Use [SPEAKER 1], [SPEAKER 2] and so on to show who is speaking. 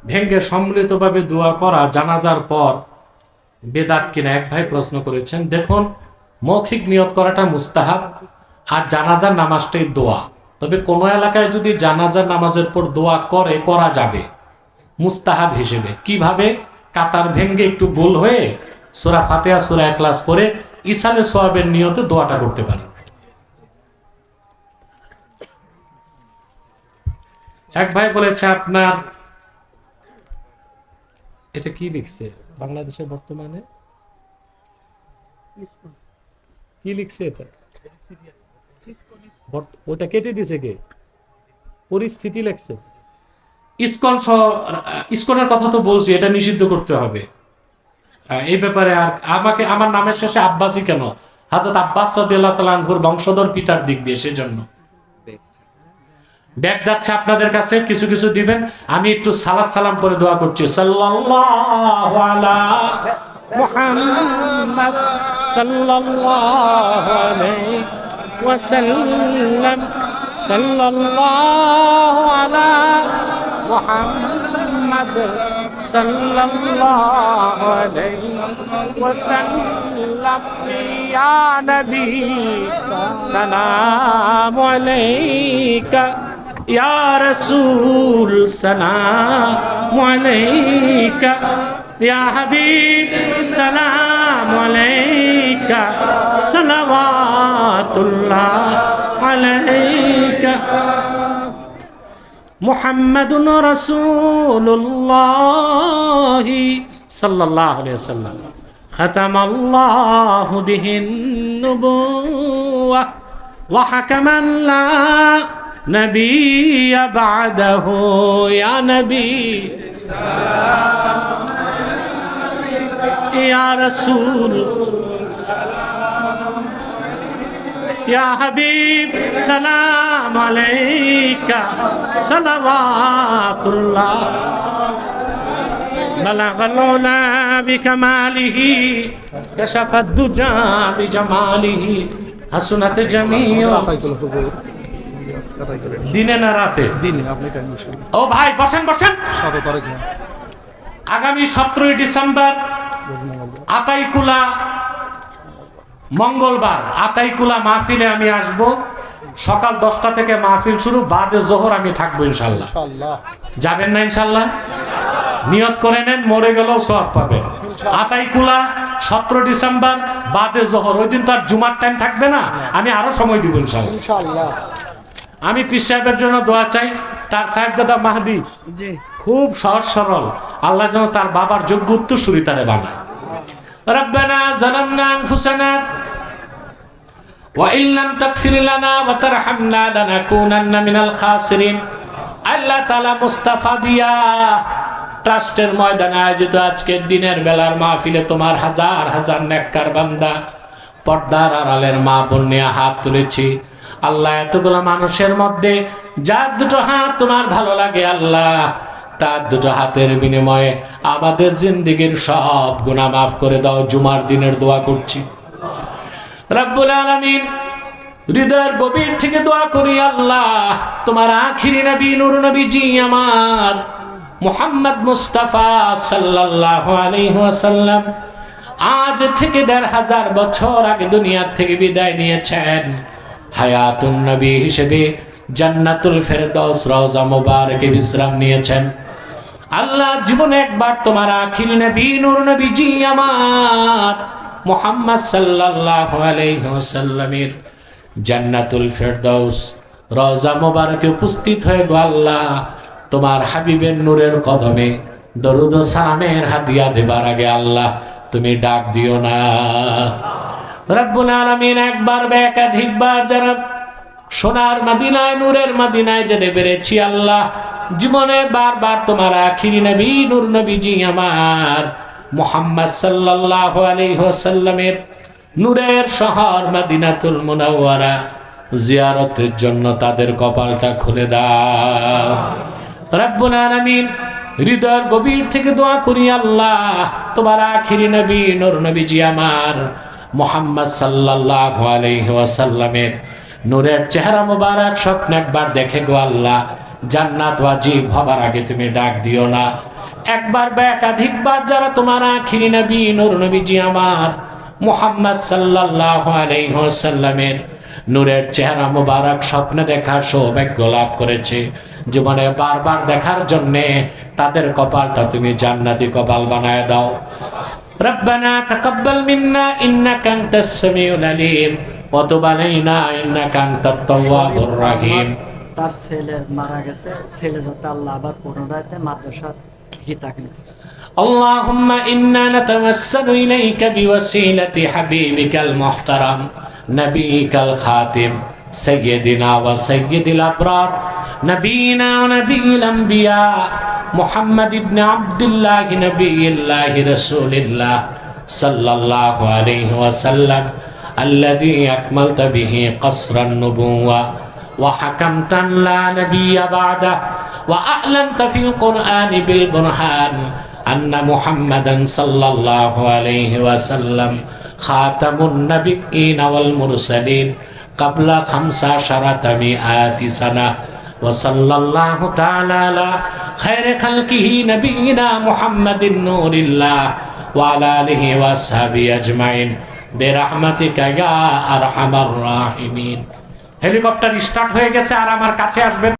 [SPEAKER 1] ভেঙ্গে সম্মিলিতভাবে দোয়া করা জানাজার পর বেদাত কিনা এক ভাই প্রশ্ন করেছেন। দেখুন, মৌখিক নিয়ত করাটা মুস্তাহাব, আর জানাজার নামাজটাই দোয়া। তবে কোন এলাকায় যদি জানাজার নামাজের পর দোয়া করা যাবে মুস্তাহাব হিসেবে। কিভাবে? কাতার ভেঙ্গে একটু গোল হয়ে সূরা ফাতিহা সূরা ইখলাস করে ইসালে সওয়াবের নিয়তে দোয়াটা করতে পারে। এক ভাই বলেছে, আপনার এটা কি লিখছে বাংলাদেশের বর্তমানে, কি লিখছে এটা? ওটা কেটে দিছে কে? পরিস্থিতি লেখছে। ইসকনের কথা তো বলছি, এটা নিষিদ্ধ করতে হবে এই ব্যাপারে। আর আমাকে আমার নামের শেষে আব্বাসি কেন? হযরত আব্বাস রাদিয়াল্লাহু তাআলা আনহুর বংশধর পিতার দিক দিয়ে, সেজন্য ব্যাগ যাচ্ছে আপনাদের কাছে, কিছু কিছু দিবেন। আমি একটু সালাত সালাম করে দোয়া করছি। সাল্লাল্লাহু আলা মুহাম্মদ সাল্লাল্লাহু আলাইহি ওয়াসাল্লাম সাল্লাল্লাহু আলা মুহাম্মদ সাল্লাল্লাহু আলাইহি ওয়াসাল্লাম ইয়া নবী সালামু আলাইকা ইয়া রাসূল সালামু আলাইকা ইয়া হাবিব সালামু আলাইকা সালাওয়াতুল্লাহ আলাইকা মুহাম্মাদুন রাসূলুল্লাহ সাল্লাল্লাহু আলাইহি ওয়াসাল্লাম খাতামাল্লাহু বিহিন নুবুওয়াহ ওয়া হাকামান লা নবিয়্য বা'দাহু ইয়া নবী সালাম ইয়া রাসূল ইয়া হাবিব সালাম আলাইকা সালাওয়াতুল্লাহ বালাগাল উলা বিকামালিহি কাশাফাদ দুজা বিজামালিহি হাসুনাত জামিউ। দিনে না রাতে? দিনে। আপনি কেন বসেন? ও ভাই বসেন বসেন। আগামী 17 ডিসেম্বর আতাইকুলা মঙ্গলবার আতাইকুলা মাহফিলে আমি আসব। সকাল 10টা থেকে মাহফিল শুরু, বাদে জোহর আমি থাকবো ইনশাল্লাহ। যাবেন না ইনশাল্লাহ? নিয়ত করে নেন, মরে গেলেও সওয়াব পাবেন। আতাইকুলা 17 ডিসেম্বর বাদে জোহর, ওই দিন তো আর জুমার টাইম থাকবে না, আমি আরো সময় দিব ইনশাল্লাহ। আমি পীর সাহেবের জন্য দোয়া চাই। তার সাহেবজাদা মাহদি খুব সহজ সরল, আল্লাহ যেন তার বাবার যোগ্য উত্তরসূরি তারে বানায়। রব্বানা যালামনা আনফুসানা ওয়া ইন লাম তাগফির লানা ওয়া তারহামনা লানাকুনান্না মিনাল খাসিরিন। আল্লাহ তাআলা মুস্তাফা বিয়া ট্রাস্টের ময়দানে আয়োজিত আজকের দিনের বেলার মাহফিলে তোমার হাজার হাজার নেককার বান্দা পর্দার আড়ালের মা বোন নিয়ে হাত তুলেছি। আল্লাহ, এতগুলো মানুষের মধ্যে যার দুটো হাত তোমার ভালো লাগে আল্লাহ, তার দুটো হাতের বিনিময়ে আমাদের জিন্দেগীর সব গুনাহ মাফ করে দাও। জুমার দিনের দোয়া করছি রব্বুল আলামিন। হৃদয়ের গভীর থেকে দোয়া করি আল্লাহ, তোমার আখিরি নবী নূর নবীজি আমার মুহাম্মদ মুস্তাফা সাল্লাল্লাহু আলাইহি ওয়াসাল্লাম আজ থেকে ১৫০০ বছর আগে দুনিয়া থেকে বিদায় নিয়েছেন। হায়াতুন নবী হিসেবে জান্নাতুল ফেরদাউস রওজা মুবারকে বিশ্রাম নিয়েছেন। আল্লাহ, জীবনে একবার তোমার আখিরি নবী নূর নবীজি আমার মুহাম্মদ সাল্লাল্লাহু আলাইহি ওয়াসাল্লামের জান্নাতুল ফেরদাউস রওজা মুবারকে উপস্থিত হয়ে গো আল্লাহ, তোমার হাবিবের নূরের কদমে দরুদ ও সালামের হাদিয়া দেবার আগে আল্লাহ তুমি ডাক দিও না। রব্বুল আলামিন, একবার বা একাধিকবার যারা সোনার মদিনায় নূরের মদিনায় যেতে পেরেছি আল্লাহ, জীবনে বারবার তোমার আখিরি নবী নূর নবীজি আমার মুহাম্মদ সাল্লাল্লাহু আলাইহি ওয়াসাল্লামের নূরের শহর মদিনাতুল মুনাওয়ারা জিয়ারতের জন্য তাদের কপালটা খুলে দাও। রব্বুল আলামিন, হৃদয়ের গভীর থেকে দোয়া করি আল্লাহ, তোমার আখিরি নবী নূর নবীজি আমার মুহাম্মদ সাল্লাল্লাহু আলাইহি ওয়াসাল্লামের নূরের চেহারা মুবারক স্বপ্নে একবার দেখে গো আল্লাহ, জান্নাত ওয়াজিব হবার আগে তুমি ডাক দিও না। একবার বা একাধিকবার যারা তোমার আখিরি নবী নূর নবীজি আমার মুহাম্মদ সাল্লাল্লাহু আলাইহি ওয়াসাল্লামের নূরের চেহারা মুবারক স্বপ্নে দেখার সৌভাগ্য লাভ করেছে, জীবনে বারবার দেখার জন্যে তাদের কপালটা তুমি জান্নাতি কপাল বানায় দাও। রব্বানা তাকাব্বাল মিন্না ইন্নাকা আনতাস সামিউল আলিম ওয়া তুব আলাইনা ইন্নাকা আনতাত তাওয়াবুর রহিম।
[SPEAKER 2] তার ছেলে মারা গেছে, ছেলে যাতে আল্লাহ আবার পুনরায় মাদ্রাসা কি থাকে।
[SPEAKER 1] اللهم إنا نتوسل إليك بوسيلة حبيبك المحترم نبيك الخاتم سيدنا وسيد الأبرار نبينا ونبي الأنبياء محمد بن عبد الله نبي الله رسول الله صلى الله عليه وسلم الذي أكملت به قصر النبوة وحكمت لا نبي بعده وأعلنت في القرآن بالبرهان أن محمدا صلى الله عليه وسلم خاتم النبيين والمرسلين قبل 1500 سنة وصلى الله تعالى على خير خلقه نبينا محمد نور الله وعلى آله وأصحابه أجمعين برحمتك يا أرحم الراحمين। হেলিকপ্টার স্টার্ট হয়ে গেছে আর আমার কাছে আসবেন।